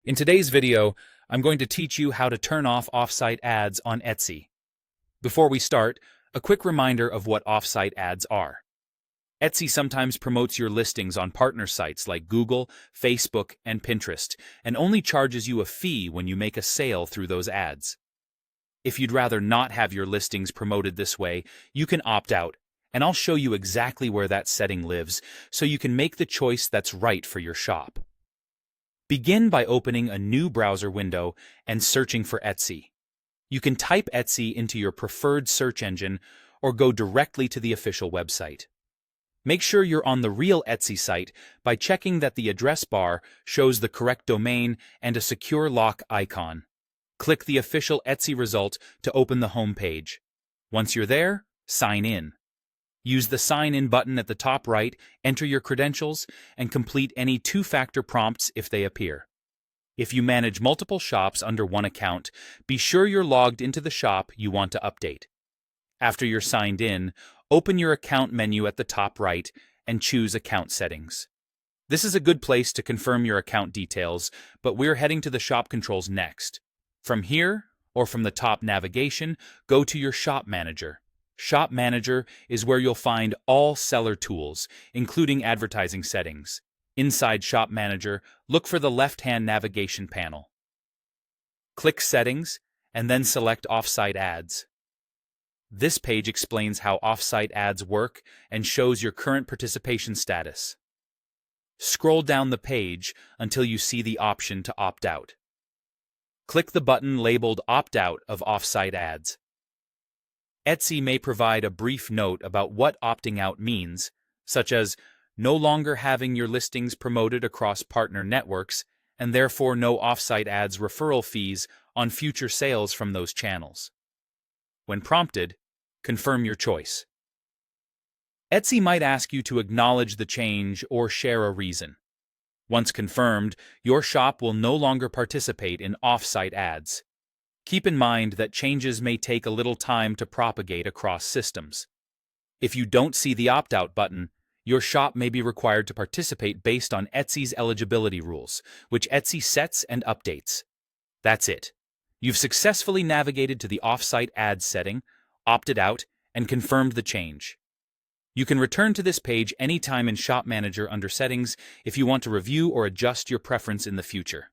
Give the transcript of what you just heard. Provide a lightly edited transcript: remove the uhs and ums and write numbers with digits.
In today's video, I'm going to teach you how to turn off offsite ads on Etsy. Before we start, a quick reminder of what offsite ads are. Etsy sometimes promotes your listings on partner sites like Google, Facebook, and Pinterest, and only charges you a fee when you make a sale through those ads. If you'd rather not have your listings promoted this way, you can opt out, and I'll show you exactly where that setting lives so you can make the choice that's right for your shop. Begin by opening a new browser window and searching for Etsy. You can type Etsy into your preferred search engine or go directly to the official website. Make sure you're on the real Etsy site by checking that the address bar shows the correct domain and a secure lock icon. Click the official Etsy result to open the home page. Once you're there, sign in. Use the Sign In button at the top right, enter your credentials, and complete any two-factor prompts if they appear. If you manage multiple shops under one account, be sure you're logged into the shop you want to update. After you're signed in, open your account menu at the top right and choose Account Settings. This is a good place to confirm your account details, but we're heading to the shop controls next. From here, or from the top navigation, go to your Shop Manager. Shop Manager is where you'll find all seller tools, including advertising settings. Inside Shop Manager, look for the left-hand navigation panel. Click Settings, and then select Offsite Ads. This page explains how offsite ads work and shows your current participation status. Scroll down the page until you see the option to opt out. Click the button labeled Opt Out of Offsite Ads. Etsy may provide a brief note about what opting out means, such as no longer having your listings promoted across partner networks and therefore no offsite ads referral fees on future sales from those channels. When prompted, confirm your choice. Etsy might ask you to acknowledge the change or share a reason. Once confirmed, your shop will no longer participate in offsite ads. Keep in mind that changes may take a little time to propagate across systems. If you don't see the opt-out button, your shop may be required to participate based on Etsy's eligibility rules, which Etsy sets and updates. That's it. You've successfully navigated to the offsite ads setting, opted out, and confirmed the change. You can return to this page anytime in Shop Manager under Settings if you want to review or adjust your preference in the future.